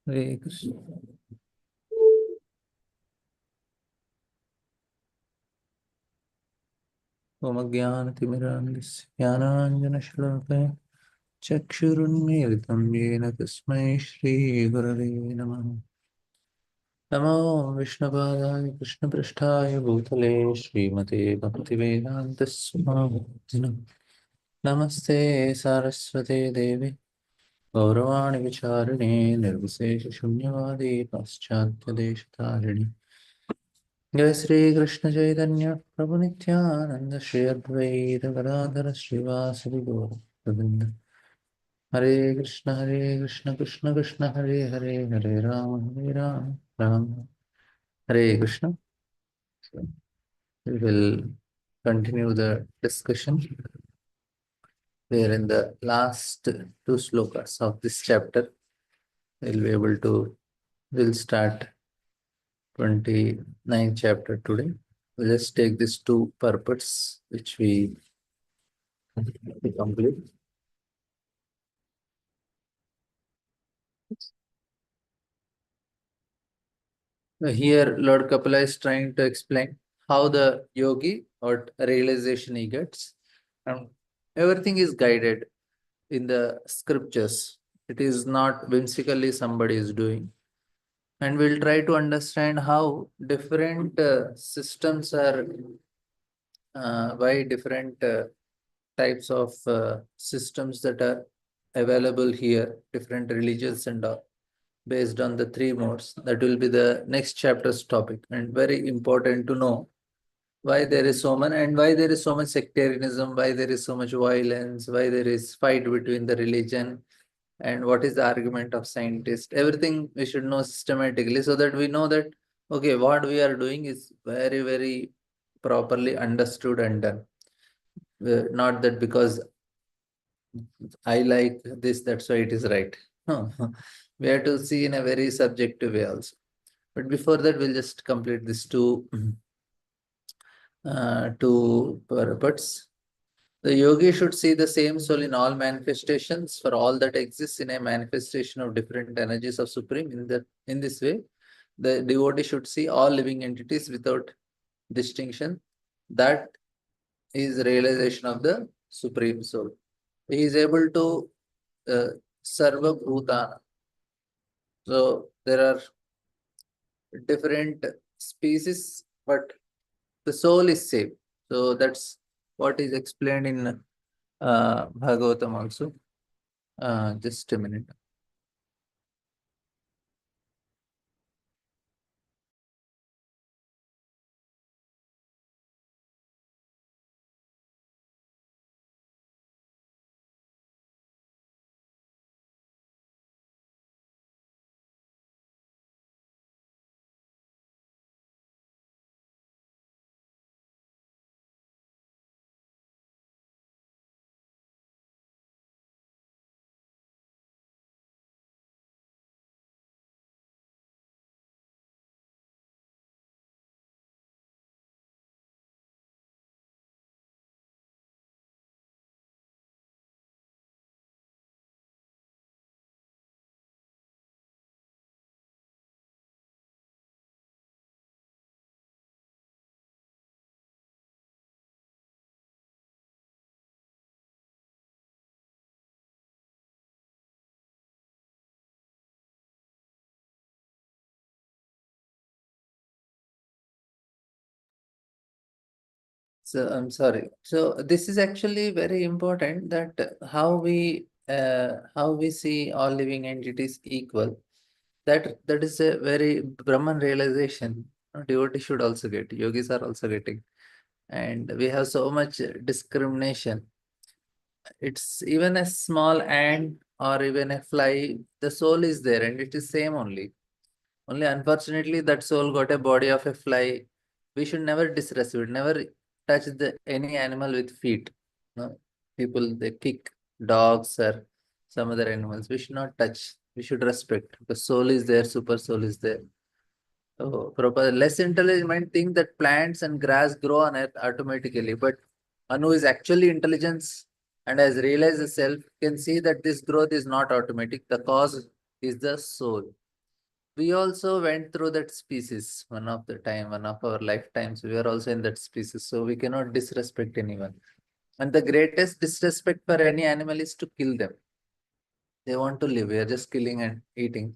Hare Krishna. Om Jnanatimirandasya Jnananjanashlavakaya Chakshurunmilitam Yena Tasmai Shri Gurave Namaha. Namo Vishnupadaya Krishnapristhaya Bhutale Srimate Bhaktivedanta Swami Namaste Saraswate Devi Gauravani Vicharine Nirvisesha Shunyavadi Paschatya Deshatharini Jai Sri Krishna Chaitanya Prabhu Nityananda Shri Advaita Gadadhara Srivasadi Gaura Govinda Hare Krishna Krishna Krishna Hare Hare Hare Rama Rama Hare Krishna. So we will continue the discussion. We are in the last two slokas of this chapter. We'll start 29th chapter today. We'll just take these two purports which we complete. Here, Lord Kapila is trying to explain how the yogi or realization he gets. And everything is guided in the scriptures. It is not whimsically somebody is doing. And we'll try to understand how different systems are, why different types of systems that are available here, different religions and all, based on the three modes. That will be the next chapter's topic, and very important to know why there is so much and why there is so much sectarianism, why there is so much violence, why there is fight between the religion, and what is the argument of scientists. Everything we should know systematically so that we know that, okay, what we are doing is very, very properly understood and done. Not that because I like this, that's why it is right. No. We have to see in a very subjective way also. But before that, we'll just complete these two purports. The yogi should see the same soul in all manifestations, for all that exists in a manifestation of different energies of Supreme. In this way, the devotee should see all living entities without distinction. That is realization of the Supreme Soul. He is able to Sarva Bhutana. So there are different species, but the soul is same. So that's what is explained in Bhagavatam also. Just a minute. So I'm sorry. So this is actually very important, that how we see all living entities equal. That is a very Brahman realization. Devotee should also get. Yogis are also getting, and we have so much discrimination. It's even a small ant or even a fly. The soul is there, and it is same only. Only unfortunately, that soul got a body of a fly. We should never disrespect, never touch any animal with feet. No, people they kick dogs or some other animals. We should not touch. We should respect. The soul is there, super soul is there. So, proper less intelligent might think that plants and grass grow on earth automatically, but one who is actually intelligence and has realized the self can see that this growth is not automatic. The cause is the soul. we also went through that species one of our lifetimes. We are also in that species, so we cannot disrespect anyone. And the greatest disrespect for any animal is to kill them. They want to live. We are just killing and eating.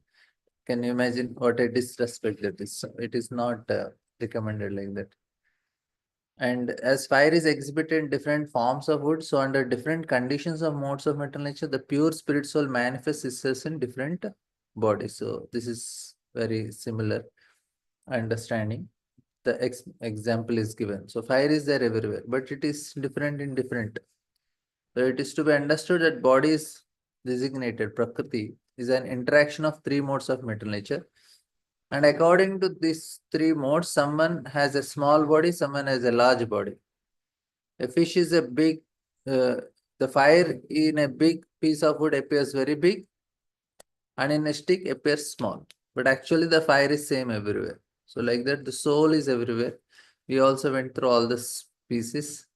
Can you imagine what a disrespect that is? So it is not recommended like that. And as fire is exhibited in different forms of wood, so under different conditions of modes of mental nature, the pure spirit soul manifests itself in different bodies. So this is very similar understanding. The example is given. So fire is there everywhere, but it is different in different. So it is to be understood that body is designated, Prakriti, is an interaction of three modes of mental nature. And according to these three modes, someone has a small body, someone has a large body. A fish is a big, the fire in a big piece of wood appears very big, and in a stick appears small. But actually the fire is same everywhere. So like that, the soul is everywhere. We also went through all the species.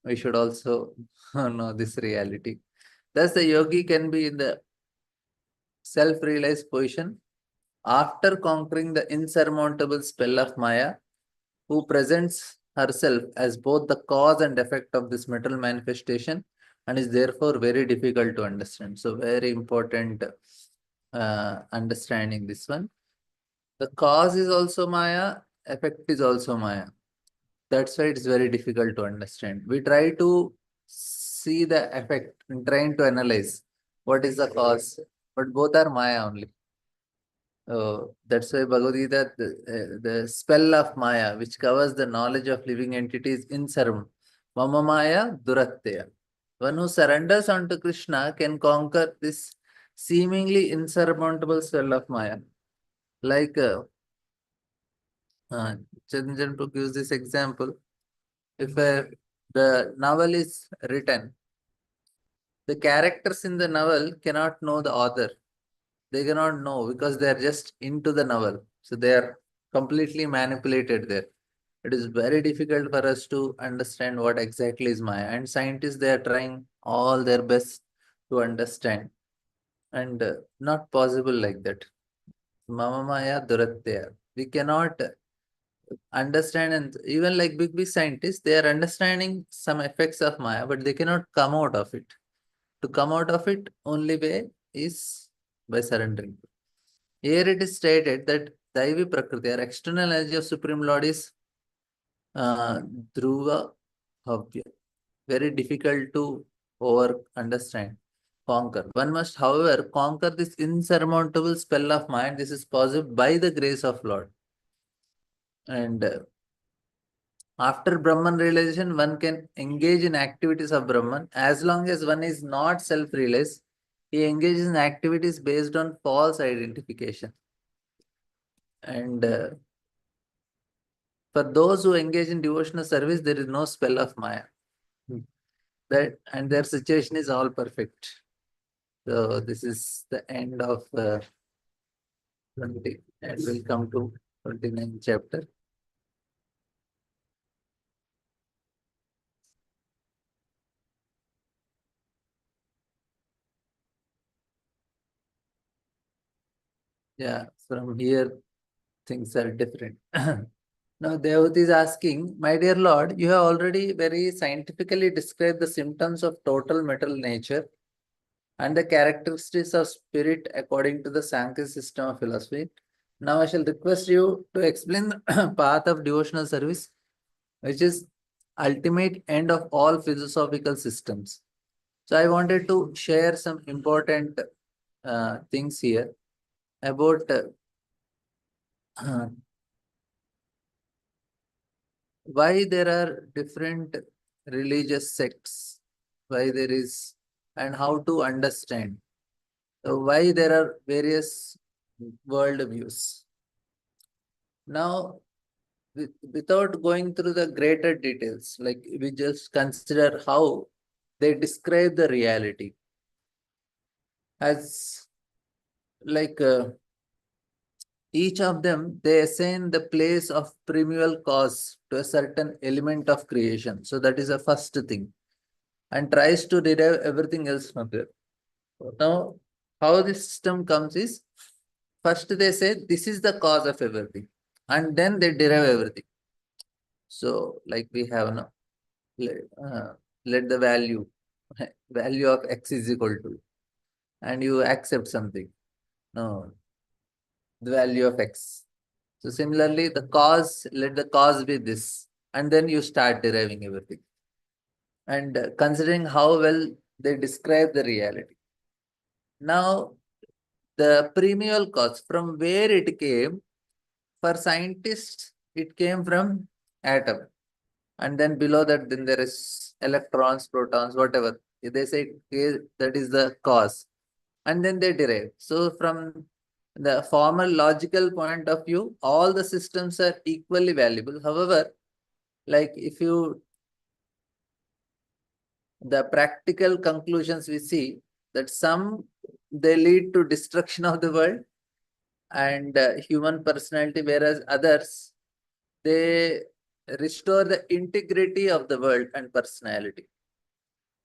We should also know this reality. Thus the yogi can be in the self-realized position after conquering the insurmountable spell of Maya, who presents herself as both the cause and effect of this metal manifestation and is therefore very difficult to understand. So very important understanding this one. The cause is also Maya, effect is also Maya. That's why it's very difficult to understand. We try to see the effect and trying to analyze what is the cause, but both are Maya only. That's why Bhagavad Gita, the spell of Maya, which covers the knowledge of living entities in Sarvam. Mama Maya Duratteya. One who surrenders unto Krishna can conquer this seemingly insurmountable spell of Maya. Like Chandan Prabhu gives this example. If the novel is written, the characters in the novel cannot know the author. They cannot know because they are just into the novel. So they are completely manipulated there. It is very difficult for us to understand what exactly is Maya. And scientists, they are trying all their best to understand. And not possible like that. Mama Maya Duratya. We cannot understand, and even like big scientists, they are understanding some effects of Maya, but they cannot come out of it. To come out of it, only way is by surrendering. Here it is stated that Daivi Prakriti, or external energy of Supreme Lord, is Dhruva Bhavya. Very difficult to understand, conquer. One must, however, conquer this insurmountable spell of mind. This is possible by the grace of Lord. And after Brahman realization, one can engage in activities of Brahman. As long as one is not self-realized, he engages in activities based on false identification. And for those who engage in devotional service, there is no spell of Maya. That and their situation is all perfect. So this is the end of 20, and we'll come to 29th chapter. Yeah, from here things are different. Now Devati is asking, my dear Lord, you have already very scientifically described the symptoms of total metal nature and the characteristics of spirit according to the Sankhya system of philosophy. Now I shall request you to explain the path of devotional service, which is ultimate end of all philosophical systems. So I wanted to share some important things here about why there are different religious sects, why there is, and how to understand. So why there are various world views. Now, without going through the greater details, like we just consider how they describe the reality as like each of them, they assign the place of primeval cause to a certain element of creation. So that is the first thing, and tries to derive everything else from there. Now, how this system comes is first they say this is the cause of everything, and then they derive everything. So, like we have now, let the value of x is equal to, and you accept something. No, the value of x. So similarly, the cause, let the cause be this, and then you start deriving everything. And considering how well they describe the reality. Now, the primeval cause, from where it came, for scientists, it came from atom. And then below that, then there is electrons, protons, whatever. They say that is the cause. And then they derive. So from the formal logical point of view, all the systems are equally valuable. However, like if you, the practical conclusions we see that some, they lead to destruction of the world and human personality, whereas others, they restore the integrity of the world and personality.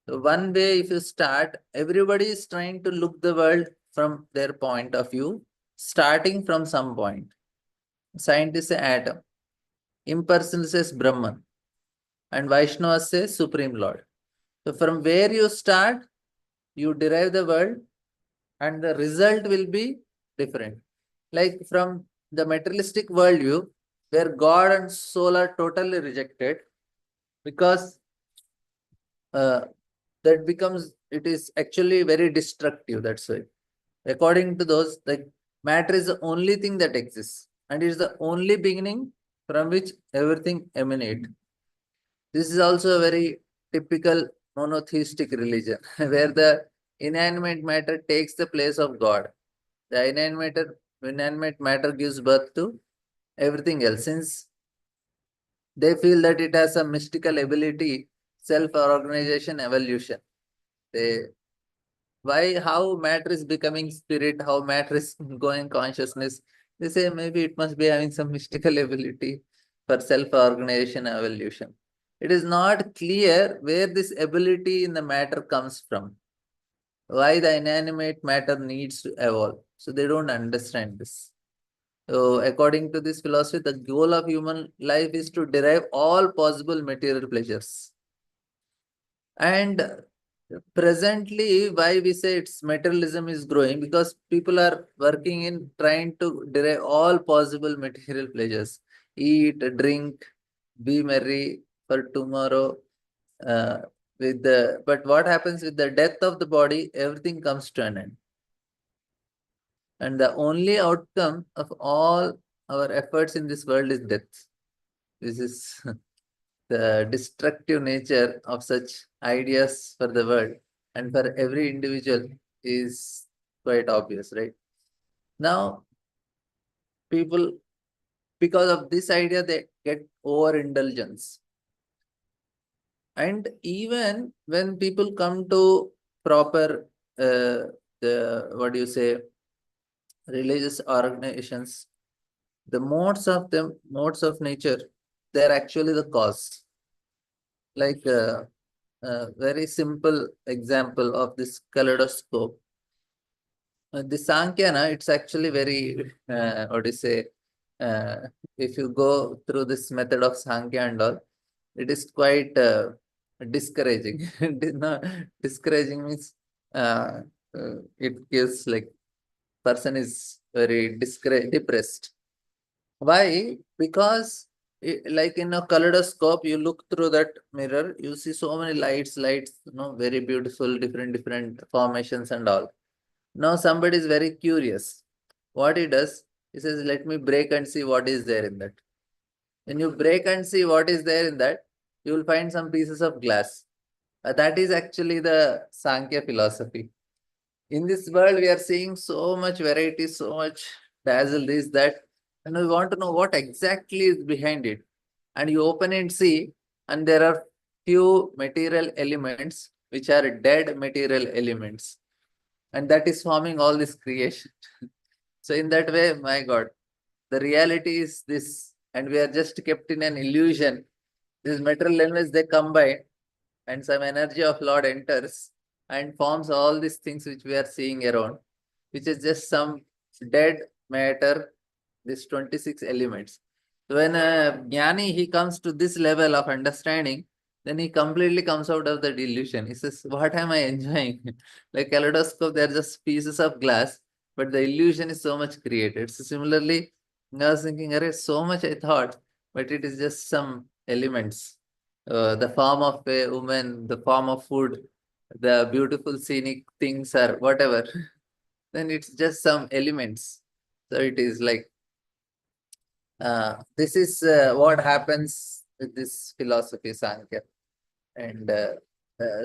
So one way, if you start, everybody is trying to look the world from their point of view, starting from some point. Scientists say atom, impersonal says Brahman, and Vaishnava says Supreme Lord. So from where you start, you derive the world, and the result will be different. Like from the materialistic worldview, where God and soul are totally rejected, because uh, that becomes, it is actually very destructive. That's why, according to those, like matter is the only thing that exists, and it is the only beginning from which everything emanates. This is also a very typical monotheistic religion, where the inanimate matter takes the place of God. The inanimate matter gives birth to everything else, since they feel that it has a mystical ability, self-organization, evolution. They, why, how matter is becoming spirit, how matter is going consciousness. They say maybe it must be having some mystical ability for self-organization, evolution. It is not clear where this ability in the matter comes from, why the inanimate matter needs to evolve. So they don't understand this. So according to this philosophy, the goal of human life is to derive all possible material pleasures. And presently, why we say it's materialism is growing, because people are working in trying to derive all possible material pleasures. Eat, drink, be merry for tomorrow. Uh, with the, but what happens with the death of the body, everything comes to an end. And the only outcome of all our efforts in this world is death. This is the destructive nature of such ideas for the world and for every individual is quite obvious, right? Now, people, because of this idea, they get overindulgence. And even when people come to proper, the, what do you say, religious organizations, the modes of nature, they're actually the cause. Like a very simple example of this kaleidoscope. The Sankhya, it's actually very, what do you say, uh, if you go through this method of Sankhya and all, it is quite discouraging. It is not discouraging means it gives like person is very depressed. Why? Because like in a kaleidoscope, you look through that mirror, you see so many lights, very beautiful, different formations and all. Now somebody is very curious. What he does, he says, let me break and see what is there in that. When you break and see what is there in that, you will find some pieces of glass. That is actually the Sankhya philosophy. In this world, we are seeing so much variety, so much dazzle, this, that, and we want to know what exactly is behind it. And you open and see, and there are few material elements which are dead material elements, and that is forming all this creation. So in that way, my God, the reality is this, and we are just kept in an illusion. These material elements, they combine, and some energy of Lord enters and forms all these things which we are seeing around, which is just some dead matter, these 26 elements. So when a jnani, he comes to this level of understanding, then he completely comes out of the delusion. He says, what am I enjoying? Like kaleidoscope, they're just pieces of glass, but the illusion is so much created. So similarly, I was thinking, array, so much I thought, but it is just some elements. The form of a woman, the form of food, the beautiful scenic things or whatever, then it's just some elements. So it is like, this is what happens with this philosophy, Sankhya. And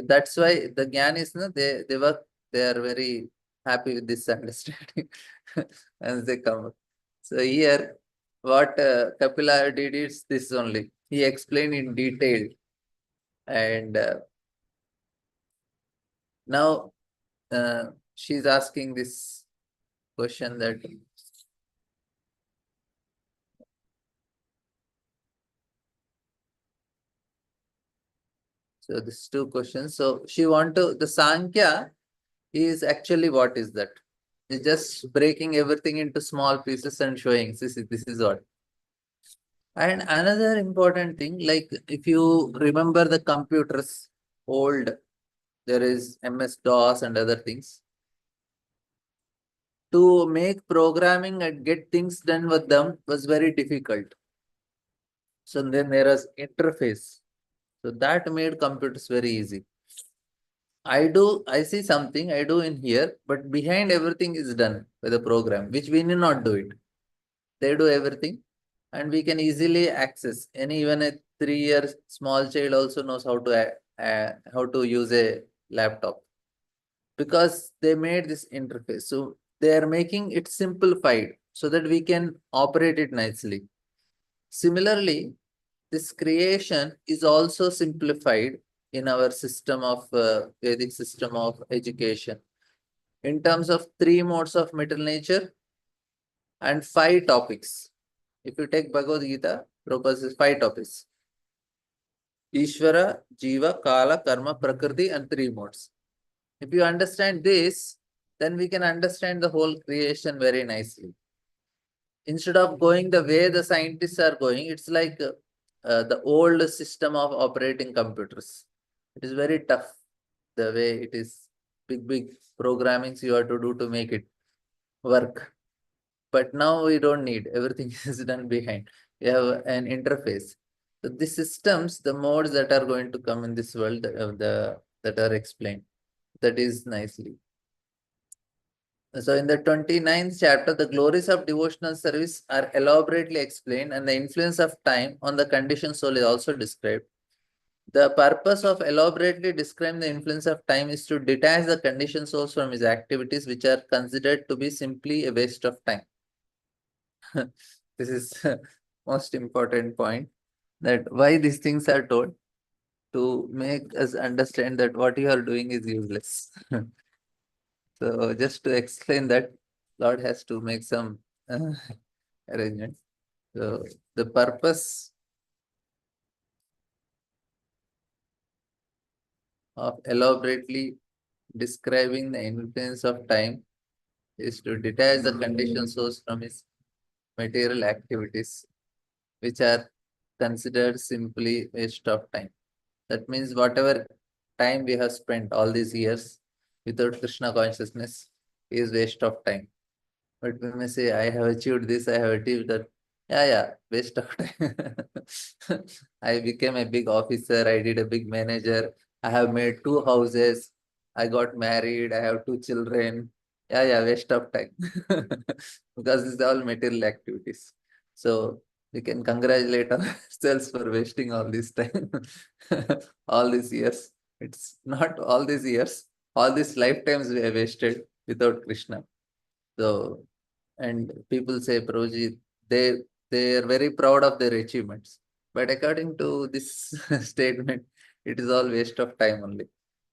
that's why the Gyanis, no, they are very happy with this understanding as they come up. So here, what Kapila did is this only. He explained in detail. And now she's asking this question that, so these two questions. So she want to, the Sankhya is actually, what is that? It's just breaking everything into small pieces and showing this is what. And another important thing, like if you remember the computers, old, there is MS-DOS and other things. To make programming and get things done with them was very difficult. So then there was interface. So that made computers very easy. I see something, I do in here, but behind everything is done by the program, which we need not do it. They do everything, and we can easily access. Any even a 3 year small child also knows how to use a laptop, because they made this interface. So they are making it simplified so that we can operate it nicely. Similarly, this creation is also simplified in our system of Vedic system of education in terms of 3 modes of material nature and 5 topics. If you take Bhagavad Gita, Prabhupada says 5 topics: Ishvara, Jiva, Kala, Karma, Prakriti, and 3 modes. If you understand this, then we can understand the whole creation very nicely. Instead of going the way the scientists are going, it's like the old system of operating computers. It is very tough, the way it is. Big programmings you have to do to make it work. But now we don't need, everything is done behind. We have an interface. So the systems, the modes that are going to come in this world, that are explained, that is nicely. So in the 29th chapter, the glories of devotional service are elaborately explained, and the influence of time on the conditioned soul is also described. The purpose of elaborately describing the influence of time is to detach the conditioned souls from his activities, which are considered to be simply a waste of time. This is most important point, that why these things are told, to make us understand that what you are doing is useless. So just to explain that, Lord has to make some arrangements. So the purpose of elaborately describing the influence of time is to detach the conditioned source from its material activities, which are considered simply waste of time. That means whatever time we have spent all these years without Krishna consciousness is waste of time. But we may say, I have achieved this, I have achieved that. Yeah, waste of time. I became a big officer, I did a big manager, I have made 2 houses, I got married, I have 2 children. Yeah, waste of time. Because it's all material activities. So we can congratulate ourselves for wasting all this time, all these years. It's not all these years, all these lifetimes we have wasted without Krishna. So, and people say, Prabhuji, they they are very proud of their achievements. But according to this statement, it is all waste of time only.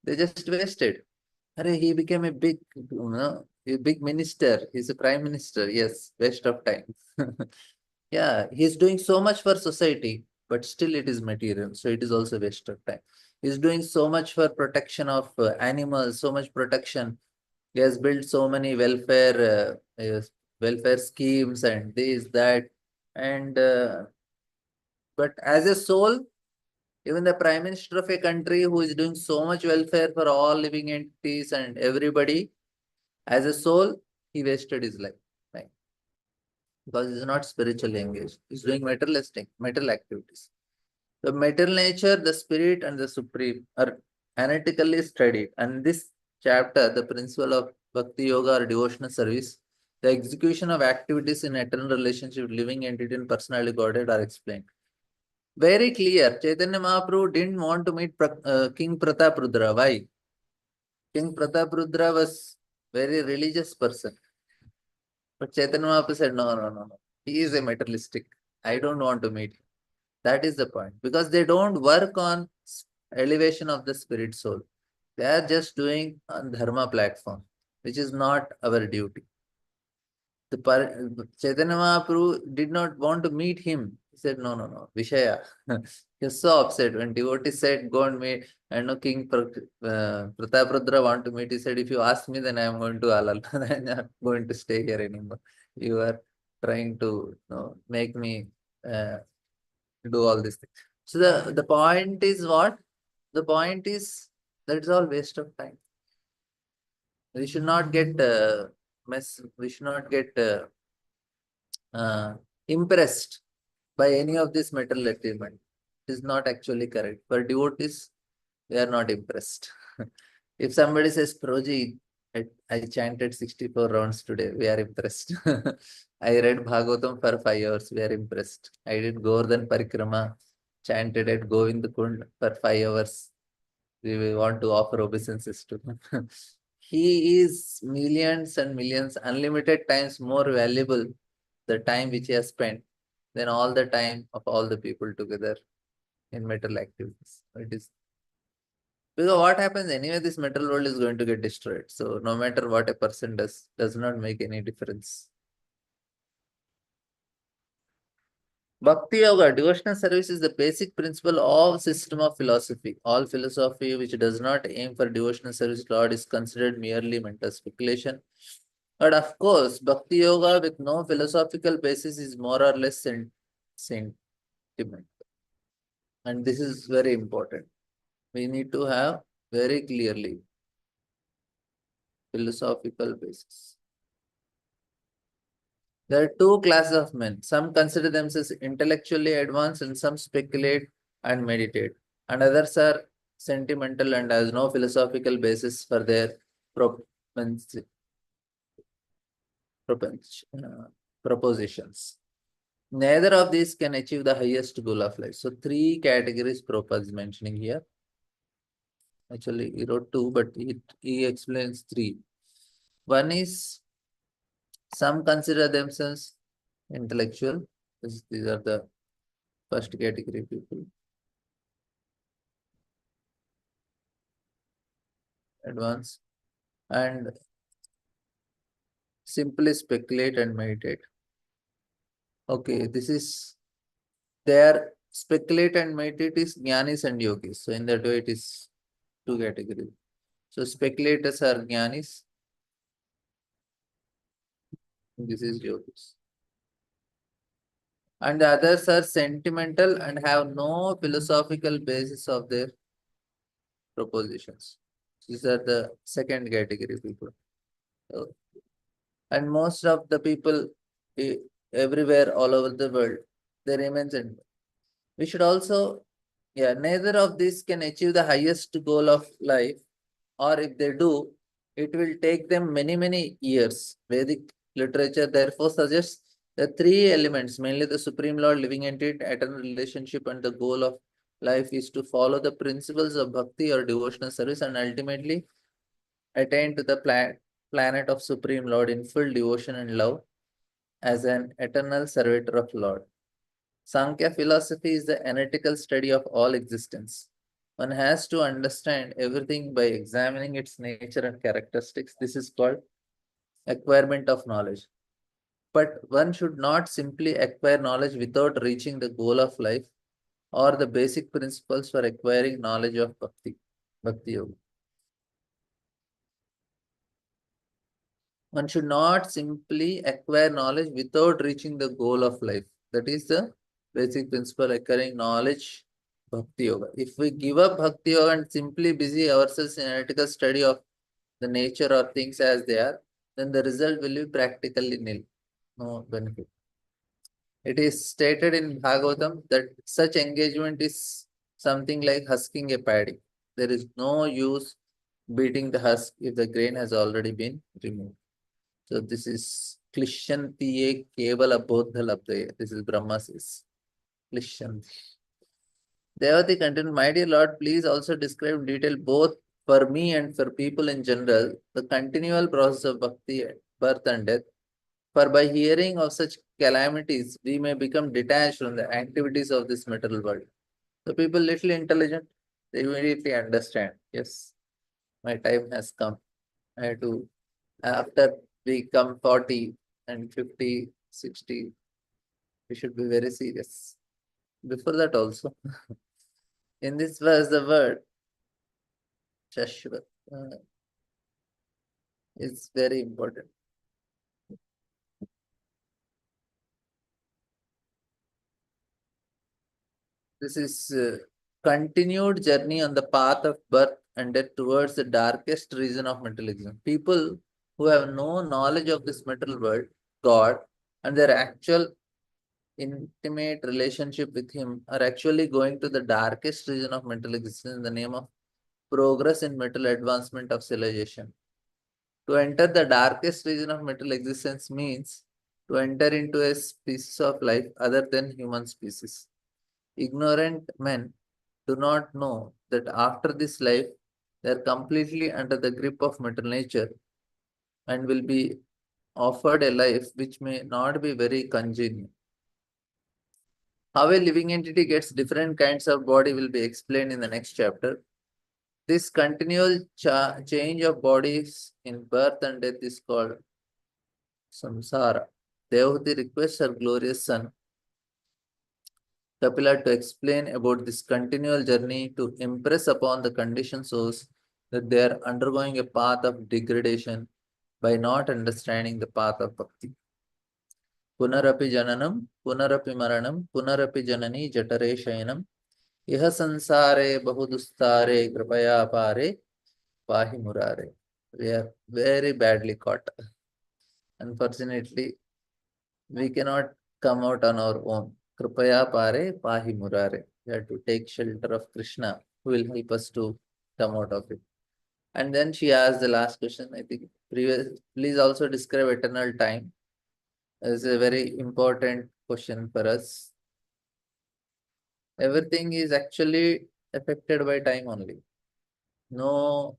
They just wasted. Arey, he became a big minister. He's a prime minister. Yes, waste of time. Yeah, he's doing so much for society, but still it is material. So it is also waste of time. He's doing so much for protection of animals, so much protection. He has built so many welfare welfare schemes and this, that. And but as a soul, even the prime minister of a country who is doing so much welfare for all living entities and everybody, as a soul, he wasted his life. Right? Because he's not spiritually engaged. He's doing materialistic, material activities. The material nature, the spirit, and the supreme are analytically studied. And this chapter, the principle of bhakti yoga or devotional service, the execution of activities in eternal relationship with living entity and personality Godhead are explained. Very clear. Chaitanya Mahaprabhu didn't want to meet King Prataprudra. Why? King Prataprudra was very religious person. But Chaitanya Mahaprabhu said, no, no, no, no. He is a materialistic. I don't want to meet him. That is the point. Because they don't work on elevation of the spirit soul. They are just doing on dharma platform, which is not our duty. Chaitanya Mahaprabhu did not want to meet him. He said, no, no, no, Vishaya. He was so upset when devotee said, go and meet. And no King Prataprudra want to meet. He said, if you ask me, then I am going to Alal. I'm not going to stay here anymore. You are trying to make me do all these things. So the point is what? The point is that it's all waste of time. We should not get we should not get impressed by any of this material achievement. It is not actually correct. For devotees, we are not impressed. If somebody says, Proji, I chanted 64 rounds today, we are impressed. I read Bhagavatam for 5 hours, we are impressed. I did Govardhan Parikrama, chanted at Govind Kund for 5 hours. We want to offer obeisances to him. He is millions and millions, unlimited times more valuable, the time which he has spent, than all the time of all the people together in metal activities. It is because what happens anyway, this metal world is going to get destroyed. So no matter what a person does not make any difference. Bhakti Yoga, devotional service is the basic principle of system of philosophy. All philosophy which does not aim for devotional service to Lord is considered merely mental speculation. But of course, Bhakti Yoga with no philosophical basis is more or less sentiment. And this is very important. We need to have very clearly philosophical basis. There are two classes of men. Some consider themselves intellectually advanced and some speculate and meditate. And others are sentimental and has no philosophical basis for their propositions. Neither of these can achieve the highest goal of life. So three categories Prabhupada is mentioning here. Actually, he wrote two, but he explains three. One is some consider themselves intellectual. These are the first category people. Advanced. And simply speculate and meditate. Okay, this is their speculate and meditate is jnanis and yogis. So in that way, it is two categories. So speculators are jnanis. This is yogis. And the others are sentimental and have no philosophical basis of their propositions. These are the second category people. And most of the people everywhere, all over the world, they remain sentimental. We should also, neither of these can achieve the highest goal of life, or if they do, it will take them many, many years. Vedic literature therefore suggests the three elements, mainly the Supreme Lord, living entity, eternal relationship, and the goal of life is to follow the principles of bhakti or devotional service and ultimately attain to the planet of Supreme Lord in full devotion and love as an eternal servitor of Lord. Sankhya philosophy is the analytical study of all existence. One has to understand everything by examining its nature and characteristics. This is called acquirement of knowledge. But one should not simply acquire knowledge without reaching the goal of life or the basic principles for acquiring knowledge of Bhakti Yoga. One should not simply acquire knowledge without reaching the goal of life. That is the basic principle acquiring knowledge, Bhakti Yoga. If we give up Bhakti Yoga and simply busy ourselves in analytical study of the nature or things as they are, then the result will be practically nil. No benefit. It is stated in Bhagavatam that such engagement is something like husking a paddy. There is no use beating the husk if the grain has already been removed. So this is Klishyantiye Kevala Bodha Labdaya. This is Brahma says. Klishyanti. Devati continued, my dear Lord, please also describe in detail both for me and for people in general the continual process of bhakti, birth and death. For by hearing of such calamities, we may become detached from the activities of this material world. The people little intelligent, they immediately understand. Yes, my time has come. I have to, after we come 40 and 50, 60, we should be very serious. Before that also, in this verse, the word Shashvat is very important. This is continued journey on the path of birth and death towards the darkest region of materialism. People who have no knowledge of this material world, God, and their actual intimate relationship with Him are actually going to the darkest region of mental existence in the name of progress in mental advancement of civilization. To enter the darkest region of mental existence means to enter into a species of life other than human species. Ignorant men do not know that after this life, they are completely under the grip of matter nature and will be offered a life which may not be very congenial. How a living entity gets different kinds of body will be explained in the next chapter. This continual change of bodies in birth and death is called samsara. Devati requests her glorious son Kapila to explain about this continual journey to impress upon the conditioned souls that they are undergoing a path of degradation by not understanding the path of bhakti. Punarapi jananam, punarapi maranam, punarapi janani jatare shayanam, iha sansare bahudustare kripaya pare pahi murare. We are very badly caught. Unfortunately, we cannot come out on our own. Kripaya pare pahi murare. We have to take shelter of Krishna, who will help us to come out of it. And then she asked the last question, I think, please also describe eternal time. It's a very important question for us. Everything is actually affected by time only. No,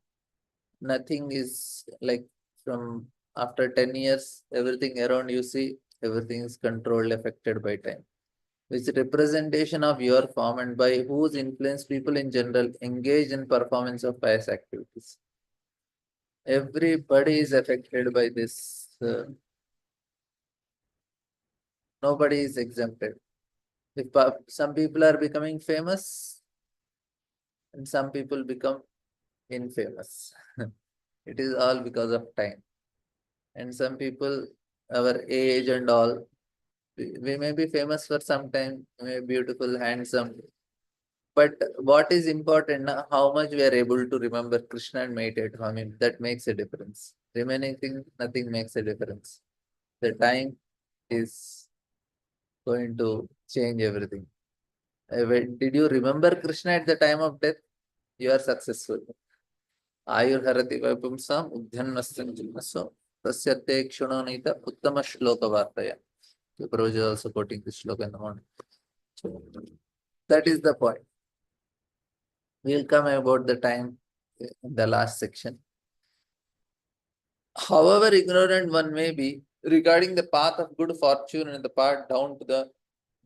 nothing is like from after 10 years, everything around you see, everything is controlled, affected by time. Which representation of your form and by whose influence people in general engage in performance of pious activities. Everybody is affected by this. Nobody is exempted. If some people are becoming famous and some people become infamous, it is all because of time. And some people, our age and all, we may be famous for some time, we may be beautiful, handsome. But what is important now, how much we are able to remember Krishna and meditate on him, that makes a difference. Remaining thing, nothing makes a difference. The time is going to change everything. Did you remember Krishna at the time of death? You are successful. Ayurharati Vaipumsam Udhyanastam Jilmaso Tasyate Kshunanita Uttama Shloka Vartaya. The Prabhuji is also quoting this shloka in the morning. So, that is the point. We'll come about the time in the last section. However ignorant one may be regarding the path of good fortune and the path down to the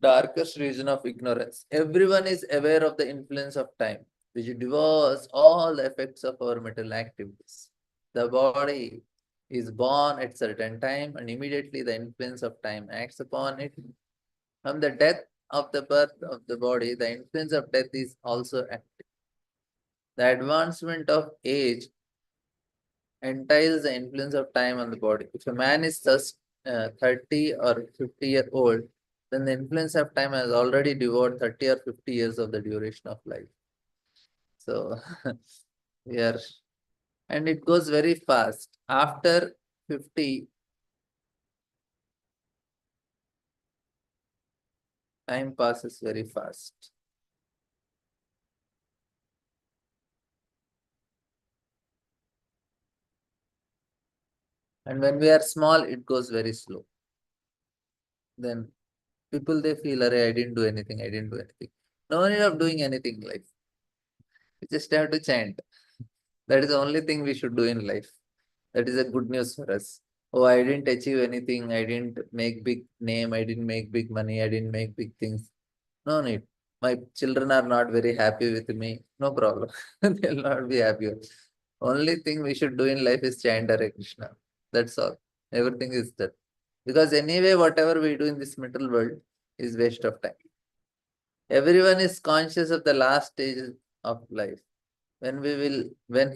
darkest region of ignorance, everyone is aware of the influence of time, which devours all the effects of our material activities. The body is born at certain time and immediately the influence of time acts upon it. From the death of the birth of the body, the influence of death is also active. The advancement of age entails the influence of time on the body. If a man is just 30 or 50-year-old, then the influence of time has already devoured 30 or 50 years of the duration of life. So we are, and it goes very fast. After 50, time passes very fast. And when we are small, it goes very slow. Then people, they feel, Array, I didn't do anything, I didn't do anything. No need of doing anything in life. You just have to chant. That is the only thing we should do in life. That is a good news for us. Oh, I didn't achieve anything. I didn't make big name. I didn't make big money. I didn't make big things. No need. My children are not very happy with me. No problem. They'll not be happy. Only thing we should do in life is chant Hare Krishna. That's all. Everything is that. Because anyway, whatever we do in this material world is waste of time. Everyone is conscious of the last stages of life. When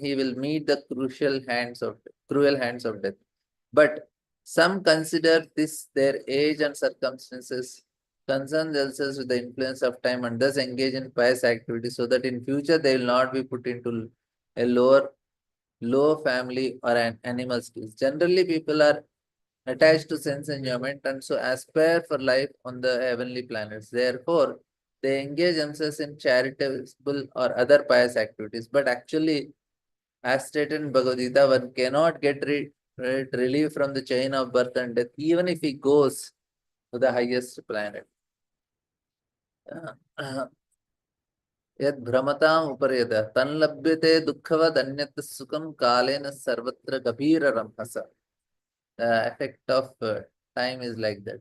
he will meet the cruel hands of death. But some consider this their age and circumstances, concern themselves with the influence of time, and thus engage in pious activities so that in future they will not be put into a low family or an animal skills. Generally, people are attached to sense enjoyment and so aspire for life on the heavenly planets. Therefore, they engage themselves in charitable or other pious activities. But actually, as stated in Bhagavad Gita, one cannot get relief from the chain of birth and death, even if he goes to the highest planet. Yad brahmatam uparyada tanlabhyate dukkavad anyat sukam kalena sarvatra gabhira ramhasa. The effect of time is like that.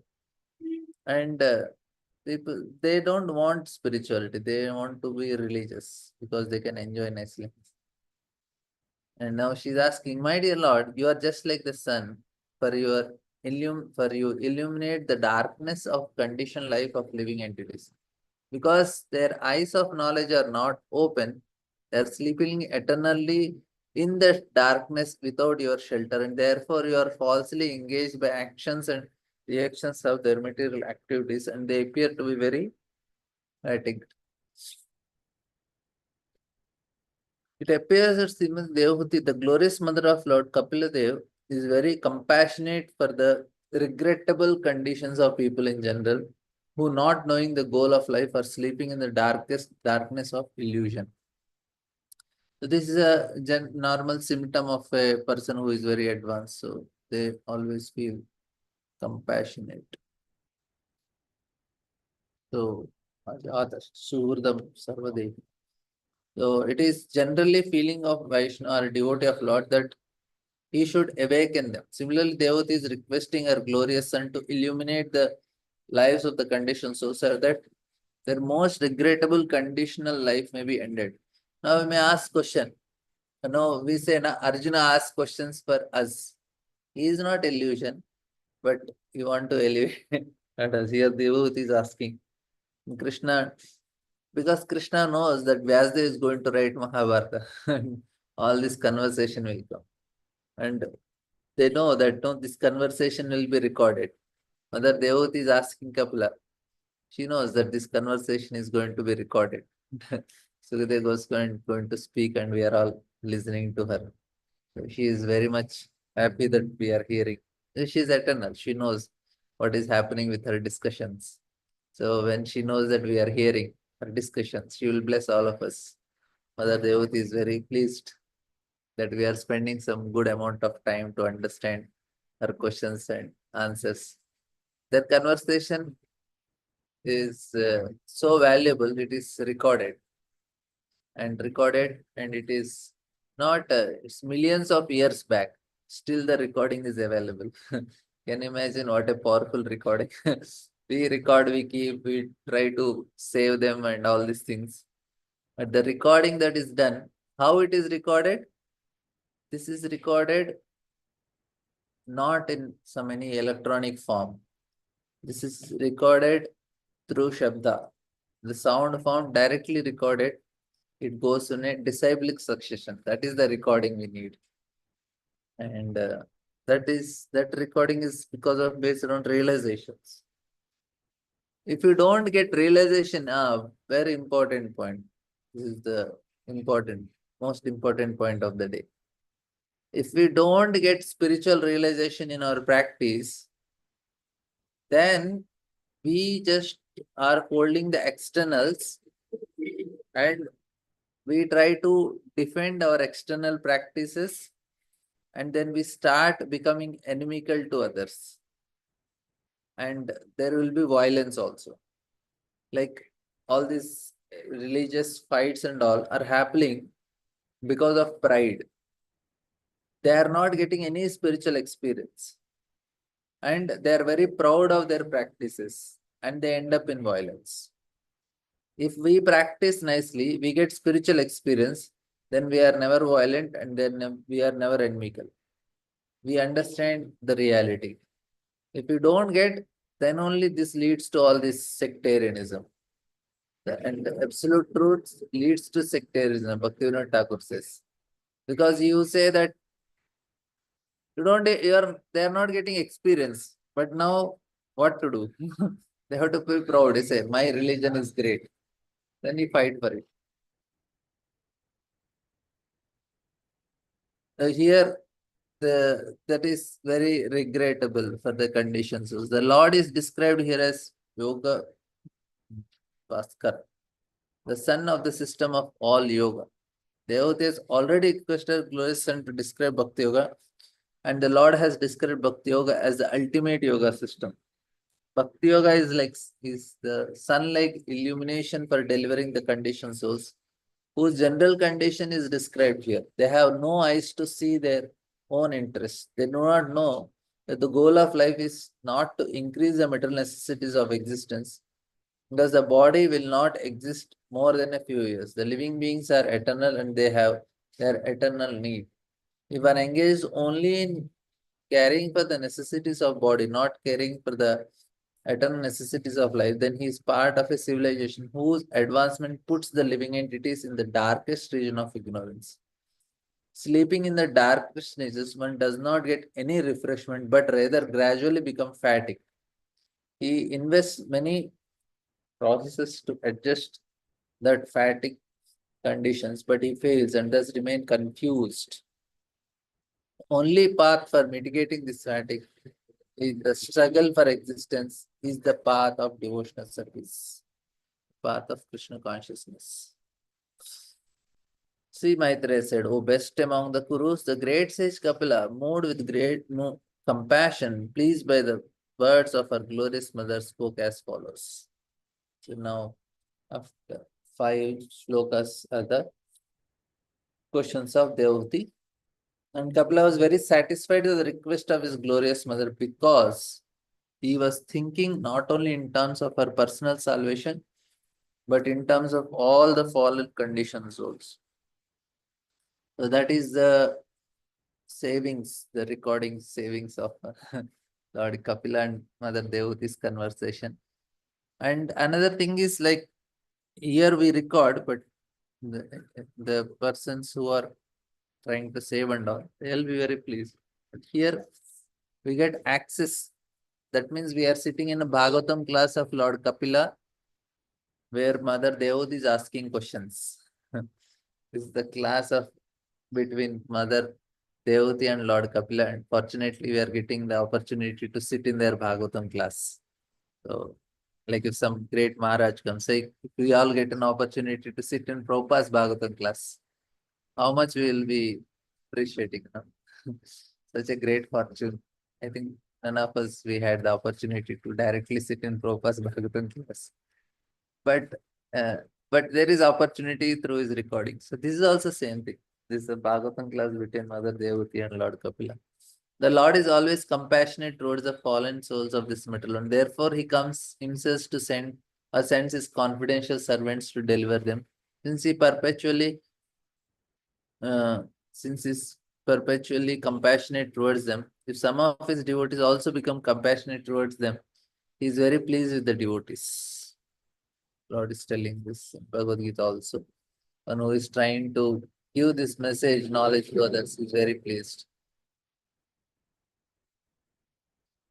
And people, they don't want spirituality, they want to be religious because they can enjoy nicely. And now she's asking, my dear Lord, you are just like the sun. For you illuminate the darkness of conditioned life of living entities. Because their eyes of knowledge are not open, they are sleeping eternally in the darkness without your shelter, and therefore you are falsely engaged by actions and reactions of their material activities, and they appear to be very addict. It appears that Srimad Devahuti, the glorious mother of Lord Kapiladev, is very compassionate for the regrettable conditions of people in general, who, not knowing the goal of life, are sleeping in the darkest darkness of illusion. So this is a normal symptom of a person who is very advanced. So they always feel compassionate. So Suhurdam Sarvadev. So it is generally feeling of Vaishnava or devotee of Lord that he should awaken them. Similarly, Devati is requesting her glorious son to illuminate the lives of the conditioned souls so that their most regrettable conditional life may be ended. Now we may ask question. No, we say na, Arjuna asks questions for us. He is not illusion, but we want to elevate us. Here Devati is asking Krishna, because Krishna knows that Vyasdev is going to write Mahabharata and all this conversation will come. And they know that no, this conversation will be recorded. Mother Devati is asking Kapila. She knows that this conversation is going to be recorded. Sukadeva was going to speak and we are all listening to her. So she is very much happy that we are hearing. She is eternal. She knows what is happening with her discussions. So when she knows that we are hearing her discussions, she will bless all of us. Mother Devati is very pleased that we are spending some good amount of time to understand her questions and answers. That conversation is so valuable, it is recorded and it is not, it's millions of years back. Still the recording is available. Can you imagine what a powerful recording? We record, we keep, we try to save them and all these things. But the recording that is done, how it is recorded? This is recorded not in some any electronic form. This is recorded through Shabda. The sound form directly recorded, it goes in a disciplic succession. That is the recording we need. And that recording is because of based on realizations. If you don't get realization, very important point. This is the most important point of the day. If we don't get spiritual realization in our practice, then we just are holding the externals, and we try to defend our external practices, and then we start becoming inimical to others, and there will be violence also. Like all these religious fights and all are happening because of pride. They are not getting any spiritual experience, and they are very proud of their practices, and they end up in violence. If we practice nicely, we get spiritual experience, then we are never violent, and then we are never inimical. We understand the reality. If you don't get, then only this leads to all this sectarianism. And the absolute truth leads to sectarianism, Bhaktivinoda Thakur says. Because you say that they are not getting experience. But now what to do? They have to be proud. They say, my religion is great. Then you fight for it. Here, that is very regrettable for the conditions. So the Lord is described here as Yoga Bhaskar, the son of the system of all yoga. Devata has already requested glorious son to describe Bhakti Yoga, and the Lord has described Bhakti Yoga as the ultimate yoga system. Bhakti Yoga is the sun-like illumination for delivering the conditioned souls, whose general condition is described here. They have no eyes to see their own interests. They do not know that the goal of life is not to increase the material necessities of existence, because the body will not exist more than a few years. The living beings are eternal and they have their eternal need. If one engages only in caring for the necessities of body, not caring for the eternal necessities of life, then he is part of a civilization whose advancement puts the living entities in the darkest region of ignorance. Sleeping in the darkest niches, one does not get any refreshment, but rather gradually become fatigued. He invests many processes to adjust that fatigue conditions, but he fails and thus remain confused. Only path for mitigating this fatigue is the struggle for existence, is the path of devotional service, path of Krishna consciousness. Sri Maitreya said, O best among the Kurus, the great sage Kapila, moved with great compassion, pleased by the words of her glorious mother, spoke as follows. So now, after 5 shlokas are the questions of Devati. And Kapila was very satisfied with the request of his glorious mother, because he was thinking not only in terms of her personal salvation, but in terms of all the fallen conditioned souls. So that is the savings, the recording savings of Lord Kapila and Mother Devati's conversation. And another thing is, like, here we record, but the persons who are trying to save and all, they'll be very pleased. But here we get access. That means we are sitting in a Bhagavatam class of Lord Kapila, where Mother Devati is asking questions. This is the class of between Mother Devati and Lord Kapila, and fortunately we are getting the opportunity to sit in their Bhagavatam class. So, like if some great Maharaj comes, say, if we all get an opportunity to sit in Prabhupada's Bhagavatam class, how much we will be appreciating. No? Such a great fortune. I think none of us, we had the opportunity to directly sit in Prabhupada's Bhagavatam class. But uh, but there is opportunity through his recording. So this is also same thing. This is a Bhagavatam class between Mother Devati and Lord Kapila. The Lord is always compassionate towards the fallen souls of this metal, and therefore he comes himself to send or sends his confidential servants to deliver them. Since he perpetually uh, since he's perpetually compassionate towards them, if some of his devotees also become compassionate towards them, he is very pleased with the devotees. Lord is telling this in Bhagavad Gita also. One who is trying to give this message, knowledge to others, is very pleased.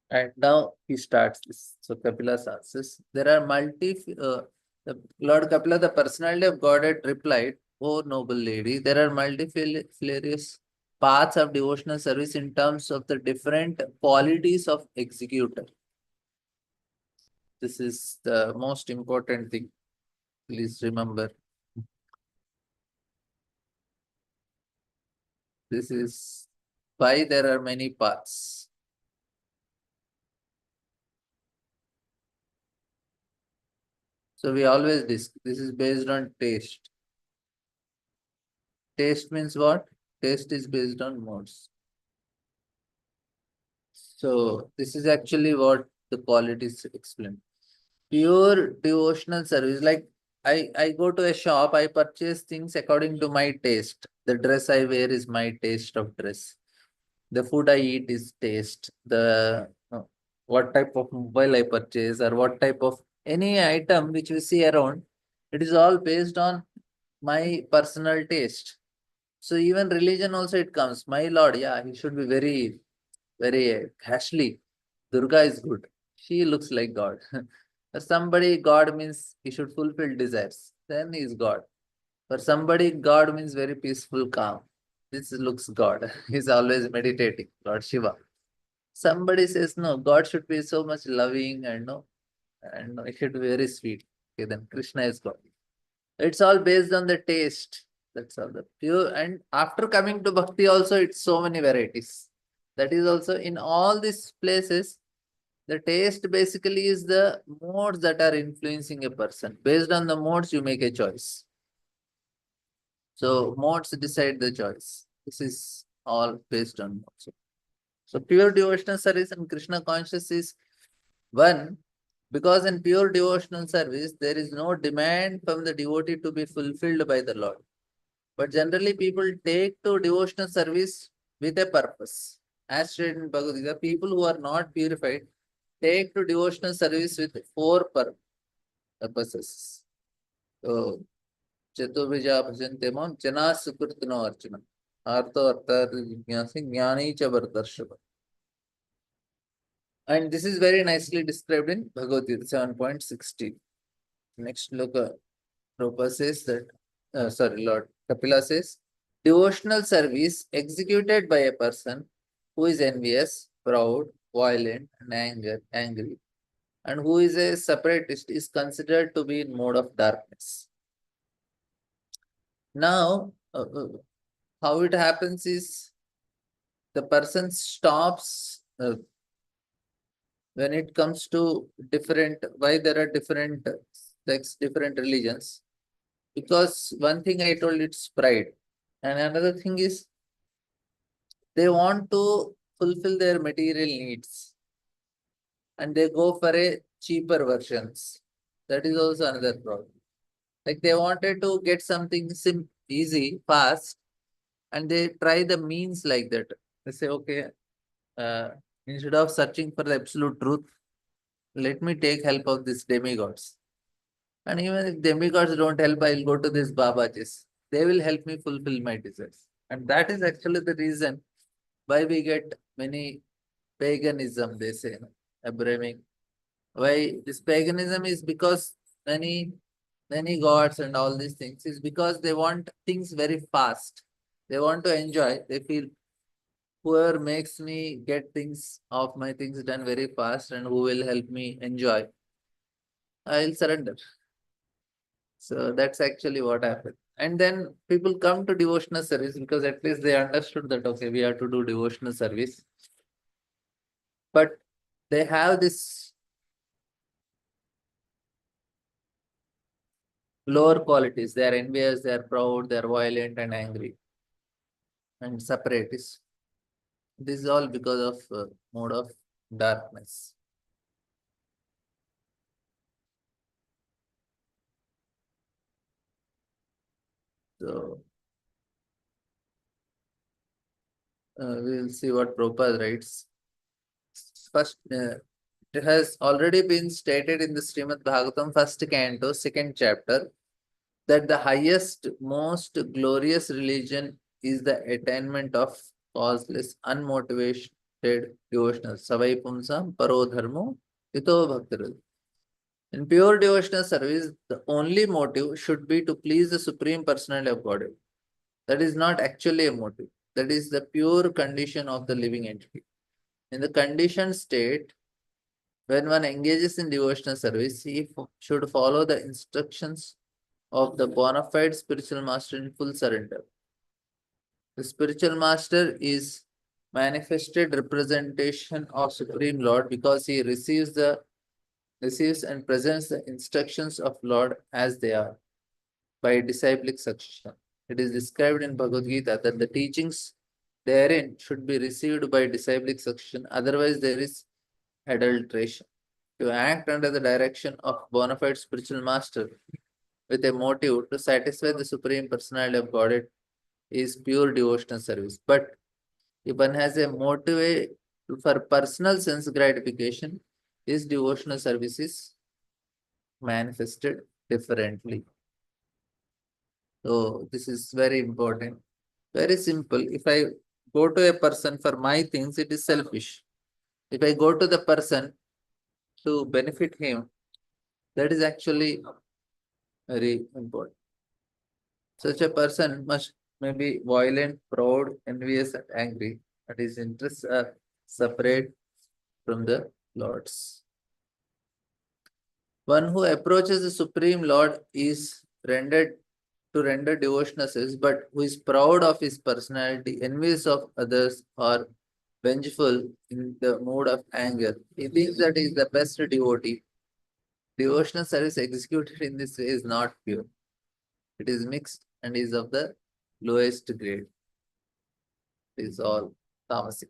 And now he starts this. So Kapila says, there are the Lord Kapila, the personality of Godhead, replied, "O noble lady, there are multifarious paths of devotional service in terms of the different qualities of executor." This is the most important thing. Please remember. This is why there are many paths. So we always discuss. This is based on taste. Taste means what? Taste is based on modes. So this is actually what the qualities explain. Pure devotional service. Like I go to a shop, I purchase things according to my taste. The dress I wear is my taste of dress. The food I eat is taste. The what type of mobile I purchase or what type of any item which we see around, it is all based on my personal taste. So even religion also it comes. My Lord, yeah, he should be very cashly. Durga is good. She looks like God. For somebody, God means he should fulfill desires. Then he is God. For somebody, God means very peaceful, calm. This looks God. He's always meditating. Lord Shiva. Somebody says no, God should be so much loving and no, and no, it should be very sweet. Okay, then Krishna is God. It's all based on the taste. That's all the pure. And after coming to bhakti, also it's so many varieties. That is also in all these places. The taste basically is the modes that are influencing a person. Based on the modes, you make a choice. So modes decide the choice. This is all based on modes. So pure devotional service and Krishna conscious is one, because in pure devotional service, there is no demand from the devotee to be fulfilled by the Lord. But generally, people take to devotional service with a purpose. As stated in Bhagavad Gita, people who are not purified take to devotional service with four purposes. So, Chatubhija bhajante mam jana sukrtino archana. Artho artha jignasi jnani cha vardarshava. And this is very nicely described in Bhagavad Gita 7.16. Next, look, Prabhupada says that, Lord Kapila says, devotional service executed by a person who is envious, proud, violent, and angry, and who is a separatist is considered to be in mode of darkness. Now, how it happens is the person stops when it comes to different, why there are different sects, different religions. Because one thing I told, it's pride. And another thing is they want to fulfill their material needs and they go for a cheaper versions. That is also another problem. Like they wanted to get something easy, fast, and they try the means like that. They say, okay, uh, instead of searching for the absolute truth, let me take help of these demigods. And even if demigods don't help, I'll go to these Babajis. They will help me fulfill my desires. And that is actually the reason why we get many paganism, they say, no? Abrahamic. Why this paganism is because many gods and all these things is because they want things very fast. They want to enjoy. They feel whoever makes me get things of my things done very fast and who will help me enjoy, I'll surrender. So that's actually what happened. And then people come to devotional service because at least they understood that okay, we have to do devotional service. But they have this lower qualities. They are envious, they are proud, they are violent and angry and separatists. This is all because of mode of darkness. So we will see what Prabhupada writes. First, it has already been stated in the Srimad Bhagavatam, first canto, second chapter, that the highest, most glorious religion is the attainment of causeless, unmotivated devotional. Savai pumsam paro dharmo ito bhaktir. In pure devotional service, the only motive should be to please the Supreme Personality of Godhead. That is not actually a motive. That is the pure condition of the living entity. In the conditioned state, when one engages in devotional service, he should follow the instructions of the bona fide spiritual master in full surrender. The spiritual master is manifested representation of Supreme Lord because he receives and presents the instructions of Lord as they are by disciplic succession. It is described in Bhagavad Gita that the teachings therein should be received by disciplic succession, otherwise there is adulteration. To act under the direction of bona fide spiritual master with a motive to satisfy the Supreme Personality of Godhead is pure devotional service. But if one has a motive for personal sense gratification, his devotional service is manifested differently. So this is very important. Very simple. If I go to a person for my things, it is selfish. If I go to the person to benefit him, that is actually very important. Such a person must may be violent, proud, envious, and angry, but his interests are separate from the Lord's. One who approaches the Supreme Lord is rendered to render devotional service, but who is proud of his personality, envious of others, or vengeful in the mood of anger. He thinks that he is the best devotee. Devotional service executed in this way is not pure. It is mixed and is of the lowest grade. It is all tamasic.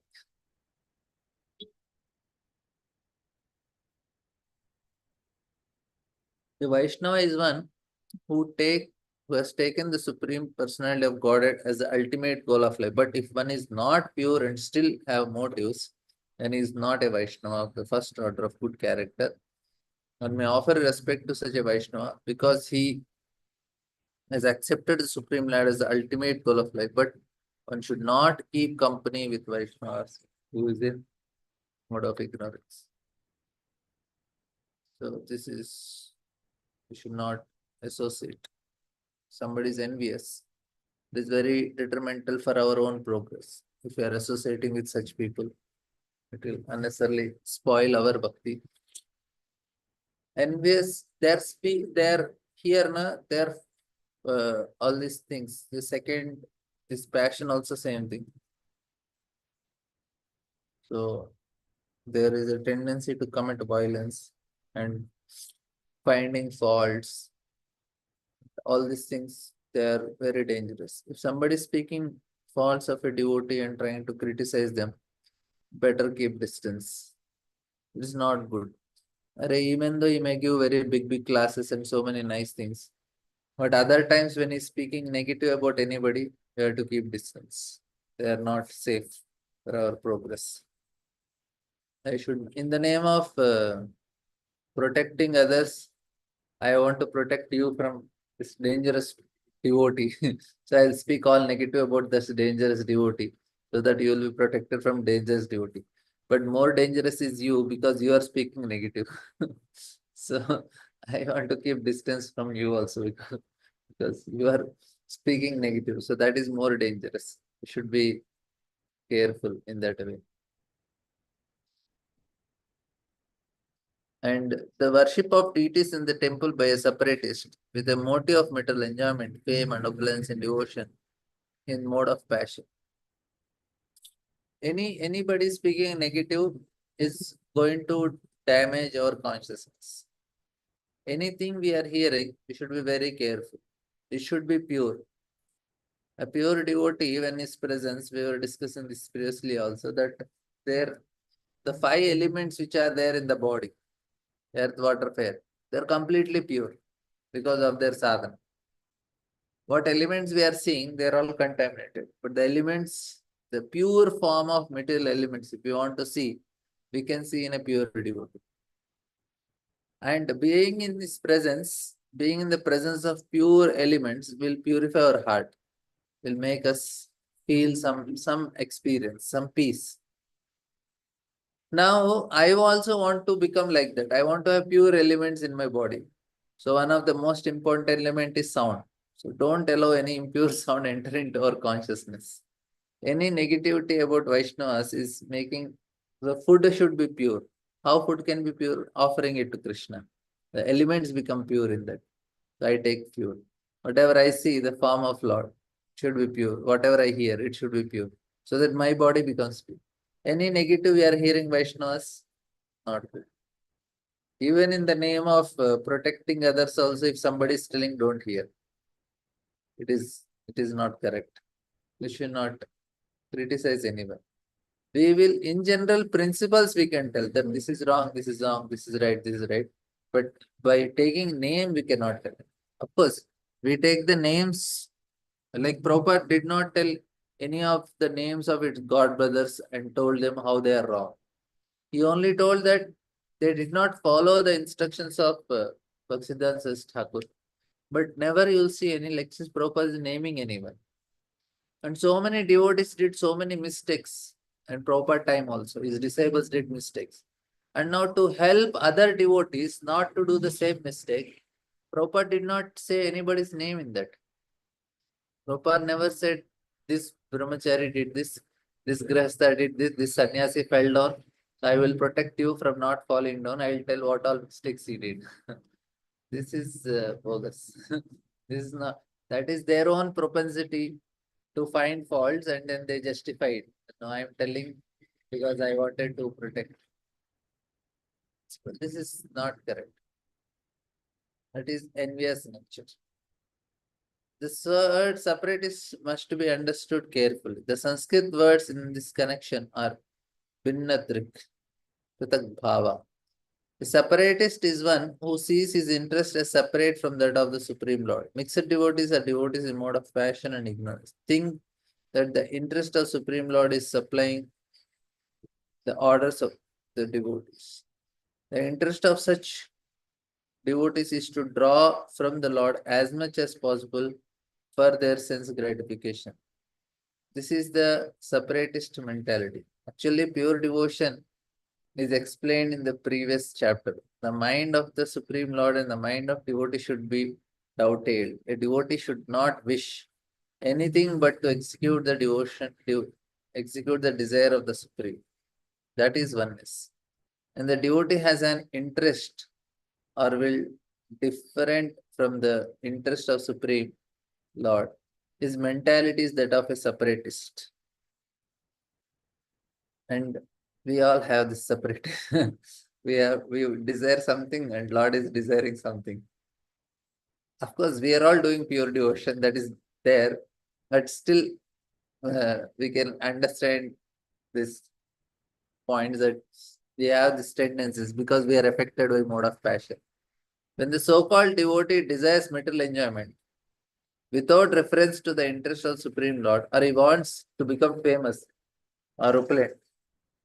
The Vaishnava is one who has taken the Supreme Personality of Godhead as the ultimate goal of life. But if one is not pure and still have motives, then he is not a Vaishnava of the first order of good character. One may offer respect to such a Vaishnava because he has accepted the Supreme Lord as the ultimate goal of life. But one should not keep company with Vaishnavas who is in mode of ignorance. So this is, we should not associate. Somebody is envious. It is very detrimental for our own progress. If we are associating with such people, it will unnecessarily spoil our bhakti. Envious, they're here, na, they're all these things. The second is passion, also same thing. So there is a tendency to commit violence and finding faults. All these things, they are very dangerous. If somebody is speaking faults of a devotee and trying to criticize them, better keep distance. It is not good. Even though he may give very big classes and so many nice things, but other times when he's speaking negative about anybody, we have to keep distance. They are not safe for our progress. I should, in the name of protecting others, I want to protect you from this dangerous devotee. So I'll speak all negative about this dangerous devotee so that you will be protected from dangerous devotee. But more dangerous is you because you are speaking negative. So I want to keep distance from you also because you are speaking negative. So that is more dangerous. You should be careful in that way. And the worship of deities in the temple by a separatist with a motive of material enjoyment, fame, and opulence and devotion in mode of passion. Anybody speaking negative is going to damage our consciousness. Anything we are hearing, we should be very careful. It should be pure. A pure devotee, when his presence, we were discussing this previously also, that there the 5 elements which are there in the body, earth, water, fire, they're completely pure because of their sadhana. What elements we are seeing, they're all contaminated. But the elements, the pure form of material elements, if you want to see, we can see in a pure devotee. And being in this presence, being in the presence of pure elements will purify our heart, will make us feel some experience, some peace. Now, I also want to become like that. I want to have pure elements in my body. So one of the most important element is sound. So don't allow any impure sound enter into our consciousness. Any negativity about Vaishnavas is making the food should be pure. How food can be pure? Offering it to Krishna. The elements become pure in that. So I take pure. Whatever I see, the form of Lord should be pure. Whatever I hear, it should be pure. So that my body becomes pure. Any negative we are hearing Vaishnavas, not good. Even in the name of protecting others, also, if somebody is telling, don't hear. It is not correct. We should not criticize anyone. We will, in general, principles we can tell that this is wrong, this is wrong, this is right, this is right. But by taking name, we cannot tell. Of course, we take the names, like Prabhupada did not tell any of the names of its god brothers and told them how they are wrong. He only told that they did not follow the instructions of Bhaktisiddhanta Thakur. But never you'll see any lectures Prabhupada is naming anyone. And so many devotees did so many mistakes, and proper time also. His disciples did mistakes. And now to help other devotees not to do the same mistake, Prabhupada did not say anybody's name in that. Prabhupada never said this brahmachari did this grahastha did this sannyasi fell down. So I will protect you from not falling down. I will tell what all mistakes he did. This is bogus. This is not, that is their own propensity to find faults and then they justify it. No, I am telling because I wanted to protect. But this is not correct. That is envious nature. This word separatist must be understood carefully. The Sanskrit words in this connection are Vinnatrik, Pritak Bhava. The separatist is one who sees his interest as separate from that of the Supreme Lord. Mixed devotees are devotees in mode of passion and ignorance. Think that the interest of Supreme Lord is supplying the orders of the devotees. The interest of such devotees is to draw from the Lord as much as possible for their sense gratification. This is the separatist mentality. Actually, pure devotion is explained in the previous chapter. The mind of the Supreme Lord and the mind of devotee should be dovetailed. A devotee should not wish anything but to execute the devotion, execute the desire of the Supreme. That is oneness. And the devotee has an interest or will different from the interest of Supreme Lord. His mentality is that of a separatist. And we all have this separate. we desire something and Lord is desiring something. Of course, we are all doing pure devotion, that is there, but still we can understand this point that we have these tendencies because we are affected by mode of passion. When the so-called devotee desires material enjoyment without reference to the interest of Supreme Lord, or he wants to become famous or opulent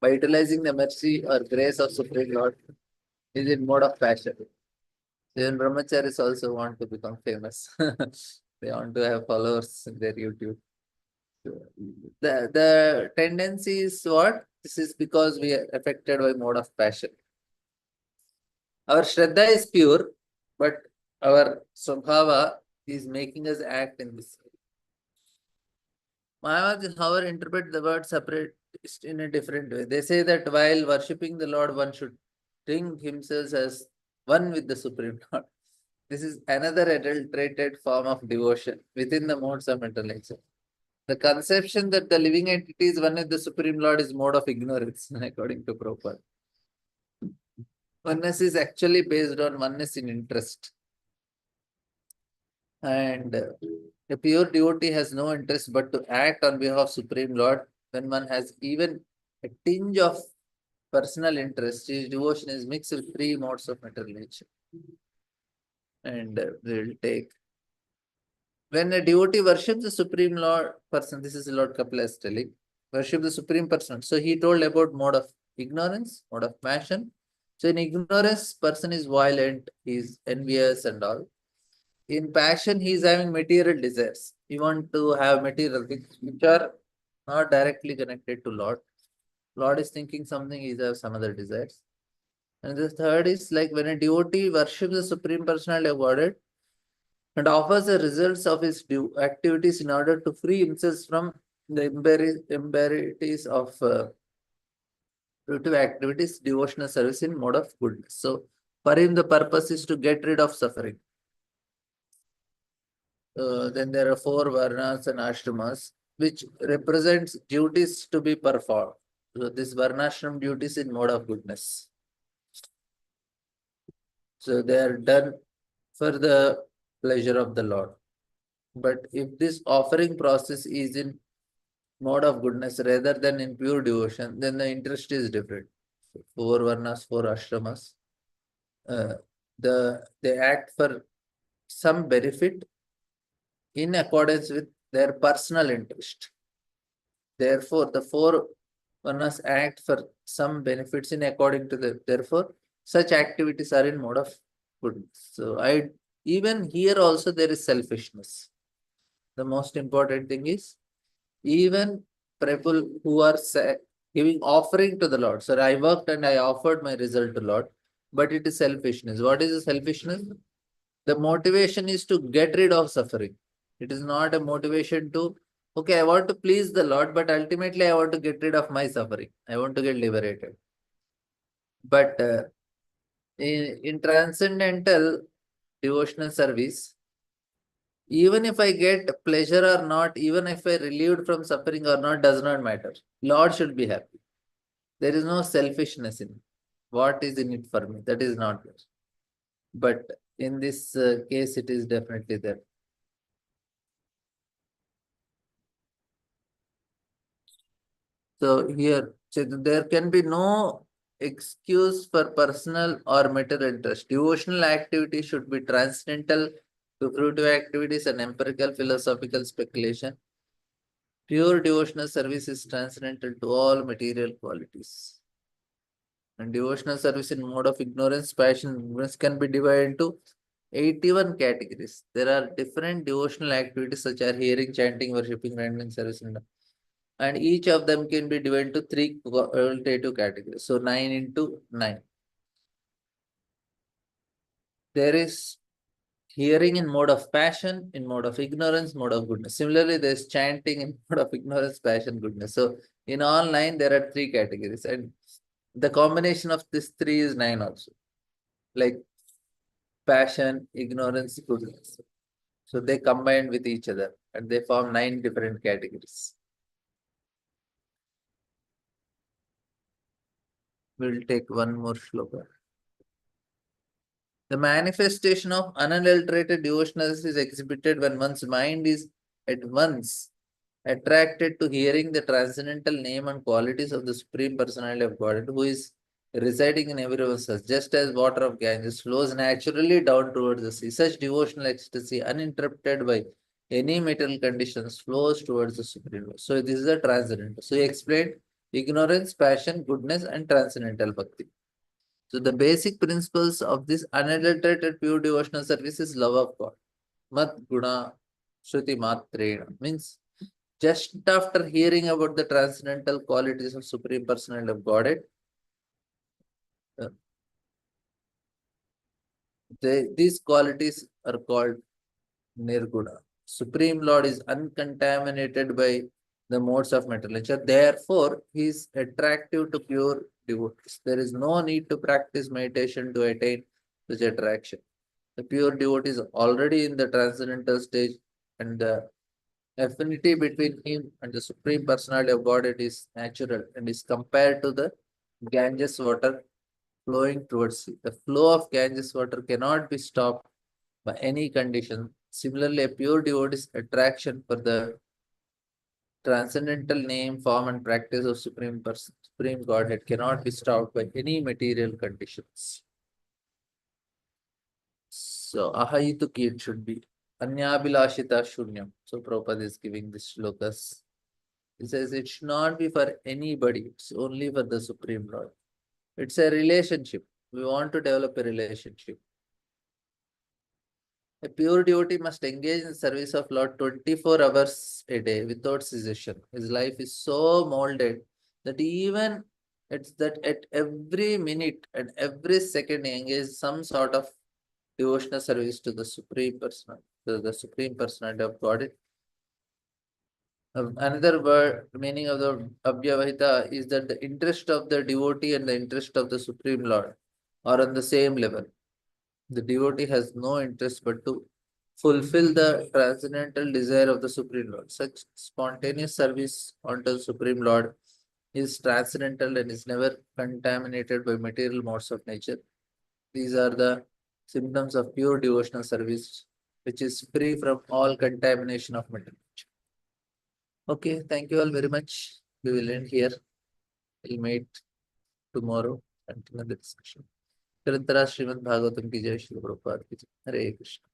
by utilizing the mercy or grace of Supreme Lord, is in mode of passion. Even brahmacharis also want to become famous. They want to have followers in their YouTube. The tendency is what? This is because we are affected by mode of passion. Our Shraddha is pure, but our Swabhava is making us act in this way. Mayavadis, however, interpret the word separate in a different way. They say that while worshipping the Lord, one should think himself as one with the Supreme Lord. This is another adulterated form of devotion within the modes of mental nature. The conception that the living entity is one with the Supreme Lord is mode of ignorance, according to Prabhupada. Oneness is actually based on oneness in interest. And a pure devotee has no interest but to act on behalf of Supreme Lord. When one has even a tinge of personal interest, his devotion is mixed with three modes of material nature. And we will take. When a devotee worships the Supreme Lord person, this is Lord Kapila is telling, worship the Supreme Person. So he told about mode of ignorance, mode of passion. So in ignorance, person is violent, he is envious and all. In passion, he is having material desires. He want to have material things which are not directly connected to Lord. Lord is thinking something, he has some other desires. And the third is like when a devotee worships the Supreme Personality of Godhead and offers the results of his activities in order to free himself from the impurities of fruitive activities, devotional service in mode of goodness. So, for him, the purpose is to get rid of suffering. Then there are four varnas and ashramas, which represents duties to be performed. So, this varnashram duties in mode of goodness. So, they are done for the pleasure of the Lord. But if this offering process is in mode of goodness rather than in pure devotion, then the interest is different. So four varnas, four ashramas, uh, they act for some benefit in accordance with their personal interest. Therefore, the four varnas act for some benefits in according to the. Therefore, such activities are in mode of goodness. So, I even here also there is selfishness. The most important thing is even people who are giving offering to the Lord. So I worked and I offered my result to Lord, but it is selfishness. What is the selfishness? The motivation is to get rid of suffering. It is not a motivation to, okay, I want to please the Lord, but ultimately I want to get rid of my suffering. I want to get liberated. But in transcendental devotional service, even if I get pleasure or not, even if I relieved from suffering or not, does not matter. Lord should be happy. There is no selfishness in it. What is in it for me? That is not there. But in this case, it is definitely there. So here, there can be no excuse for personal or material interest. Devotional activity should be transcendental to fruitive activities and empirical philosophical speculation. Pure devotional service is transcendental to all material qualities. And devotional service in mode of ignorance, passion, ignorance can be divided into 81 categories. There are different devotional activities such as hearing, chanting, worshipping, rendering service, and each of them can be divided into three qualitative categories. So 9 into 9. There is hearing in mode of passion, in mode of ignorance, mode of goodness. Similarly, there is chanting in mode of ignorance, passion, goodness. So in all 9, there are three categories. And the combination of these three is 9 also. Like passion, ignorance, goodness. So they combine with each other and they form 9 different categories. We'll take one more shloka. The manifestation of unadulterated devotionalism is exhibited when one's mind is at once attracted to hearing the transcendental name and qualities of the Supreme Personality of God, who is residing in every one of us, just as water of Ganges flows naturally down towards the sea. Such devotional ecstasy, uninterrupted by any material conditions, flows towards the Supreme Lord. So this is a transcendental. So he explained ignorance, passion, goodness, and transcendental bhakti. So the basic principles of this unadulterated pure devotional service is love of God. Mat guna shruti matrena means just after hearing about the transcendental qualities of Supreme Personality of Godhead, uh, these qualities are called Nirguna. Supreme Lord is uncontaminated by the modes of material nature. Therefore, he is attractive to pure devotees. There is no need to practice meditation to attain such attraction. The pure devotee is already in the transcendental stage, and the affinity between him and the Supreme Personality of Godhead is natural and is compared to the Ganges water flowing towards sea. The flow of Ganges water cannot be stopped by any condition. Similarly, a pure devotee's attraction for the transcendental name, form, and practice of Supreme Godhead cannot be stopped by any material conditions. So, ahayitu kid should be Anyabhilashita Shunyam. So, Prabhupada is giving this shlokas. He says it should not be for anybody, it's only for the Supreme Lord. It's a relationship. We want to develop a relationship. A pure devotee must engage in service of Lord 24 hours a day without cessation. His life is so molded that even it's that at every minute and every second engage some sort of devotional service to the Supreme Person, to the Supreme Personality of God. Another word meaning of the Abhyavahita is that the interest of the devotee and the interest of the Supreme Lord are on the same level. The devotee has no interest but to fulfill the transcendental desire of the Supreme Lord. Such spontaneous service unto the Supreme Lord is transcendental and is never contaminated by material modes of nature. These are the symptoms of pure devotional service, which is free from all contamination of material nature. Okay, thank you all very much. We will end here. We'll meet tomorrow. Continue the discussion. Tarantara Srimad Bhagavatam ki jai, Shri Prabhupada ki jai. Hare Krishna.